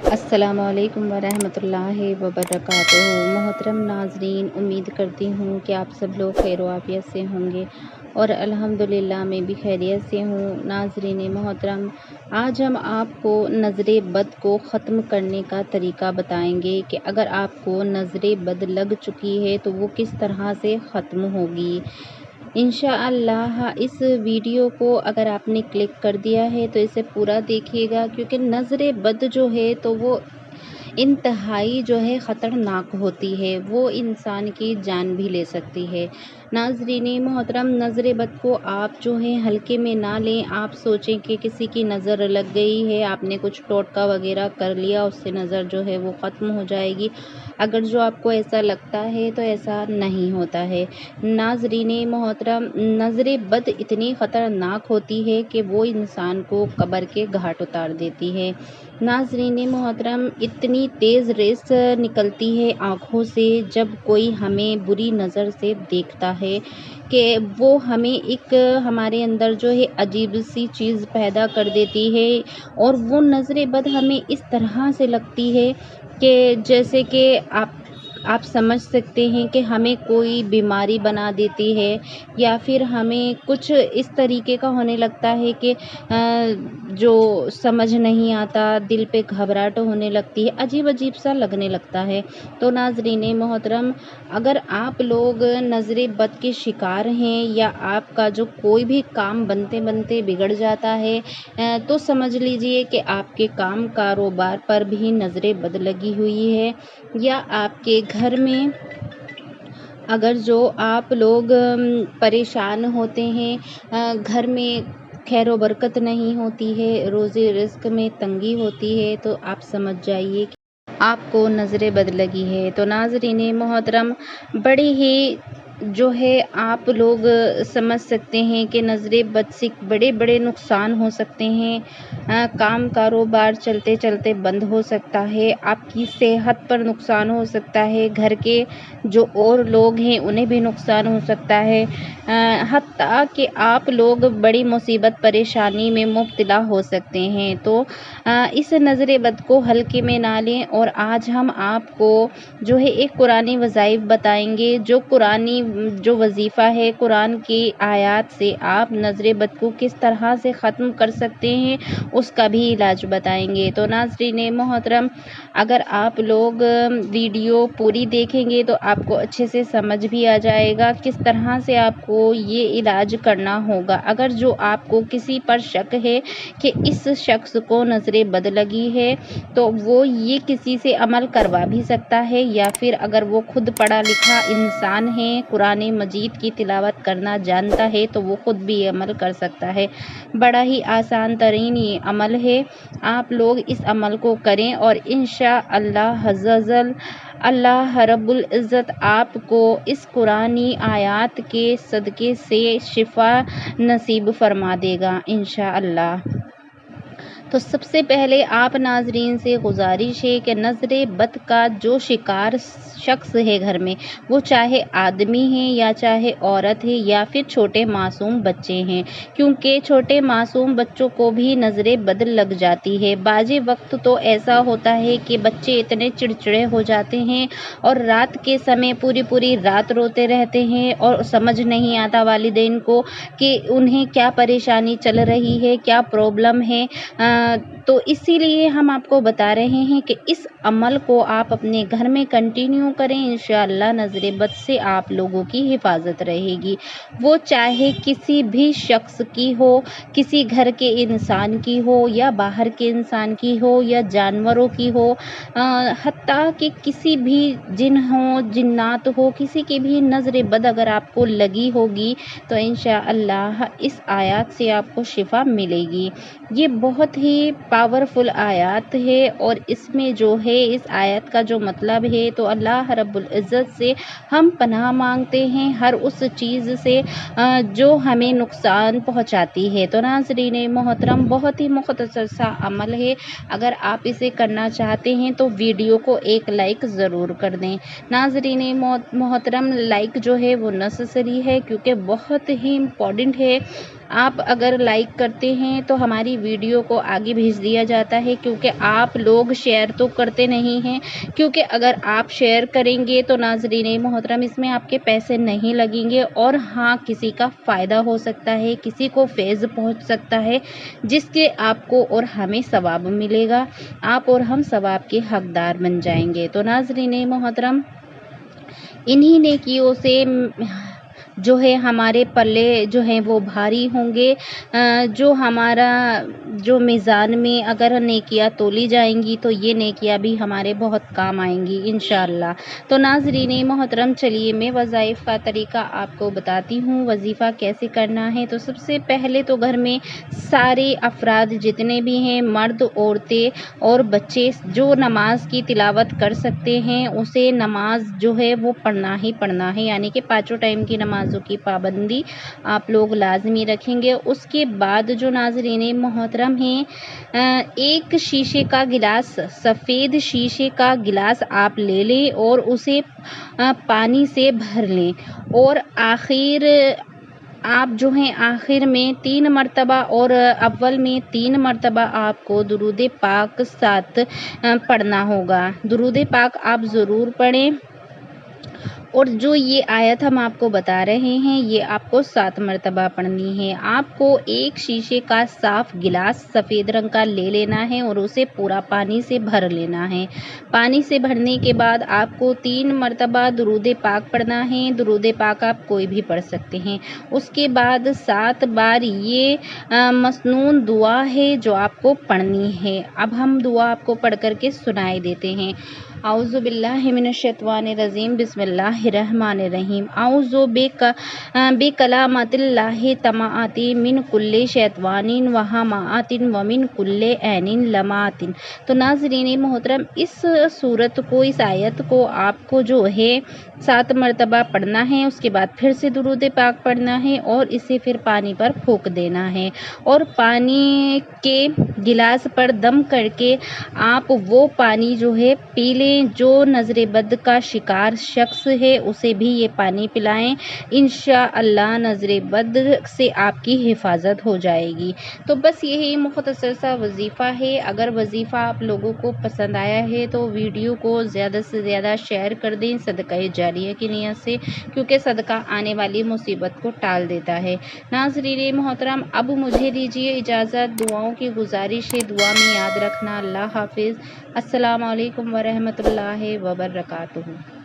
السلام علیکم ورحمۃ اللہ وبرکاتہ۔ محترم ناظرین، امید کرتی ہوں کہ آپ سب لوگ خیر و عافیت سے ہوں گے اور الحمدللہ میں بھی خیریت سے ہوں۔ ناظرین محترم، آج ہم آپ کو نظر بد کو ختم کرنے کا طریقہ بتائیں گے کہ اگر آپ کو نظر بد لگ چکی ہے تو وہ کس طرح سے ختم ہوگی۔ انشاءاللہ اس ویڈیو کو اگر آپ نے کلک کر دیا ہے تو اسے پورا دیکھیے گا، کیونکہ نظر بد جو ہے تو وہ انتہائی خطرناک ہوتی ہے، وہ انسان کی جان بھی لے سکتی ہے۔ ناظرین محترم، نظر بد کو آپ ہلکے میں نہ لیں۔ آپ سوچیں کہ کسی کی نظر لگ گئی ہے، آپ نے کچھ ٹوٹکا وغیرہ کر لیا، اس سے نظر وہ ختم ہو جائے گی۔ اگر آپ کو ایسا لگتا ہے تو ایسا نہیں ہوتا ہے۔ ناظرین محترم، نظر بد اتنی خطرناک ہوتی ہے کہ وہ انسان کو قبر کے گھاٹ اتار دیتی ہے۔ ناظرین محترم، اتنی تیز ریس نکلتی ہے آنکھوں سے جب کوئی ہمیں بری نظر سے دیکھتا ہے کہ وہ ہمارے اندر عجیب سی چیز پیدا کر دیتی ہے، اور وہ نظر بد ہمیں اس طرح سے لگتی ہے کہ جیسے کہ آپ سمجھ سکتے ہیں کہ ہمیں کوئی بیماری بنا دیتی ہے، یا پھر ہمیں کچھ اس طریقے کا ہونے لگتا ہے کہ جو سمجھ نہیں آتا، دل پہ گھبراہٹ ہونے لگتی ہے، عجیب سا لگنے لگتا ہے۔ تو ناظرین محترم، اگر آپ لوگ نظر بد کے شکار ہیں، یا آپ کا کوئی بھی کام بنتے بنتے بگڑ جاتا ہے، تو سمجھ لیجئے کہ آپ کے کام کاروبار پر بھی نظر بد لگی ہوئی ہے، یا آپ کے گھر میں اگر آپ لوگ پریشان ہوتے ہیں، گھر میں خیر و برکت نہیں ہوتی ہے، روزی رزق میں تنگی ہوتی ہے، تو آپ سمجھ جائیے کہ آپ کو نظر بد لگی ہے۔ تو ناظرین محترم، بڑی ہی آپ لوگ سمجھ سکتے ہیں کہ نظر بد سے بڑے بڑے نقصان ہو سکتے ہیں۔ کام کاروبار چلتے چلتے بند ہو سکتا ہے، آپ کی صحت پر نقصان ہو سکتا ہے، گھر کے اور لوگ ہیں انہیں بھی نقصان ہو سکتا ہے، حتیٰ کہ آپ لوگ بڑی مصیبت پریشانی میں مبتلا ہو سکتے ہیں۔ تو اس نظر بد کو ہلکے میں نہ لیں، اور آج ہم آپ کو ایک قرآنی وظائف بتائیں گے، قرآنی وظیفہ ہے، قرآن کی آیات سے آپ نظر بد کو کس طرح سے ختم کر سکتے ہیں، اس کا بھی علاج بتائیں گے۔ تو ناظرین محترم، اگر آپ لوگ ویڈیو پوری دیکھیں گے تو آپ کو اچھے سے سمجھ بھی آ جائے گا کس طرح سے آپ کو یہ علاج کرنا ہوگا۔ اگر آپ کو کسی پر شک ہے کہ اس شخص کو نظر بد لگی ہے، تو وہ یہ کسی سے عمل کروا بھی سکتا ہے، یا پھر اگر وہ خود پڑھا لکھا انسان ہے، قرآن مجید کی تلاوت کرنا جانتا ہے، تو وہ خود بھی یہ عمل کر سکتا ہے۔ بڑا ہی آسان ترین یہ عمل ہے، آپ لوگ اس عمل کو کریں، اور انشاءاللہ عزوجل اللہ رب العزت آپ کو اس قرآنی آیات کے صدقے سے شفا نصیب فرما دے گا انشاءاللہ۔ تو سب سے پہلے آپ ناظرین سے گزارش ہے کہ نظر بد کا شکار شخص ہے گھر میں، وہ چاہے آدمی ہے یا چاہے عورت ہے، یا پھر چھوٹے معصوم بچے ہیں، کیونکہ چھوٹے معصوم بچوں کو بھی نظر بد لگ جاتی ہے۔ بعض وقت تو ایسا ہوتا ہے کہ بچے اتنے چڑچڑے ہو جاتے ہیں، اور رات کے سمے پوری رات روتے رہتے ہیں، اور سمجھ نہیں آتا والدین کو کہ انہیں کیا پریشانی چل رہی ہے، کیا پرابلم ہے۔ تو اسی لیے ہم آپ کو بتا رہے ہیں کہ اس عمل کو آپ اپنے گھر میں کنٹینیو کریں، انشاءاللہ نظر بد سے آپ لوگوں کی حفاظت رہے گی، وہ چاہے کسی بھی شخص کی ہو، کسی گھر کے انسان کی ہو، یا باہر کے انسان کی ہو، یا جانوروں کی ہو، حتیٰ کہ کسی بھی جن ہو، جنات ہو، کسی کی بھی نظر بد اگر آپ کو لگی ہوگی تو انشاءاللہ اس آیات سے آپ کو شفا ملے گی۔ یہ بہت ہی پاورفل آیات ہے، اور اس میں اس آیت کا مطلب ہے، تو اللہ رب العزت سے ہم پناہ مانگتے ہیں ہر اس چیز سے جو ہمیں نقصان پہنچاتی ہے۔ تو ناظرین محترم، بہت ہی مختصر سا عمل ہے، اگر آپ اسے کرنا چاہتے ہیں تو ویڈیو کو ایک لائک ضرور کر دیں۔ ناظرین محترم، لائک وہ نیسیسری ہے، کیونکہ بہت ہی امپورٹنٹ ہے آپ اگر لائک کرتے ہیں تو ہماری ویڈیو کو آگے بھیج دیا جاتا ہے، کیونکہ آپ لوگ شیئر تو کرتے نہیں ہیں، کیونکہ اگر آپ شیئر کریں گے تو ناظرین محترم اس میں آپ کے پیسے نہیں لگیں گے، اور ہاں کسی کا فائدہ ہو سکتا ہے، کسی کو فیض پہنچ سکتا ہے، جس کے آپ کو اور ہمیں ثواب ملے گا، آپ اور ہم ثواب کے حقدار بن جائیں گے۔ تو ناظرین محترم انہی نیکیوں سے جو ہے ہمارے پلے جو ہیں وہ بھاری ہوں گے، جو ہمارا جو میزان میں اگر نیکیاں تولی جائیں گی تو یہ نیکیاں بھی ہمارے بہت کام آئیں گی انشاءاللہ۔ تو ناظرین محترم چلیے میں وظائف کا طریقہ آپ کو بتاتی ہوں، وظیفہ کیسے کرنا ہے۔ تو سب سے پہلے تو گھر میں سارے افراد جتنے بھی ہیں، مرد، عورتیں اور بچے، جو نماز کی تلاوت کر سکتے ہیں اسے نماز جو ہے وہ پڑھنا ہی پڑھنا ہے، یعنی کہ پانچوں ٹائم کی نمازوں کی پابندی آپ لوگ لازمی رکھیں گے۔ اس کے بعد جو ناظرین محترم ہیں، ایک شیشے کا گلاس، سفید شیشے کا گلاس آپ لے لیں اور اسے پانی سے بھر لیں، اور آپ جو ہیں آخر میں 3 مرتبہ اور اول میں 3 مرتبہ آپ کو درود پاک ساتھ پڑھنا ہوگا۔ درود پاک آپ ضرور پڑھیں، اور جو یہ آیت ہم آپ کو بتا رہے ہیں یہ آپ کو 7 مرتبہ پڑھنی ہے۔ آپ کو ایک شیشے کا صاف گلاس سفید رنگ کا لے لینا ہے اور اسے پورا پانی سے بھر لینا ہے۔ پانی سے بھرنے کے بعد آپ کو 3 مرتبہ درود پاک پڑھنا ہے۔ درود پاک آپ کوئی بھی پڑھ سکتے ہیں۔ اس کے بعد 7 بار یہ مسنون دعا ہے جو آپ کو پڑھنی ہے۔ اب ہم دعا آپ کو پڑھ کر کے سنائے دیتے ہیں۔ اعوذ باللہ من الشیطان الرجیم، بسم اللہ الرحمن الرحیم، اعوذ بکلمات اللہ التامات من کل شیطان وہمات ومن کل عین لامۃ۔ تو ناظرین محترم اس سورت کو، اس آیت کو آپ کو جو ہے 7 مرتبہ پڑھنا ہے، اس کے بعد پھر سے درود پاک پڑھنا ہے اور اسے پھر پانی پر پھونک دینا ہے، اور پانی کے گلاس پر دم کر کے آپ وہ پانی جو ہے پی لیں۔ جو نظر بد کا شکار شخص ہے اسے بھی یہ پانی پلائیں، انشاءاللہ نظر بد سے آپ کی حفاظت ہو جائے گی۔ تو بس یہی مختصر سا وظیفہ ہے۔ اگر وظیفہ آپ لوگوں کو پسند آیا ہے تو ویڈیو کو زیادہ سے زیادہ شیئر کر دیں صدقہ جاریہ کی نیت سے، کیونکہ صدقہ آنے والی مصیبت کو ٹال دیتا ہے۔ ناظرین محترم اب مجھے دیجیے اجازت، دعاؤں کی گزارش ہے، دعا میں یاد رکھنا۔ اللہ حافظ، السلام علیکم ورحمۃ اللہ وبرکاتہ۔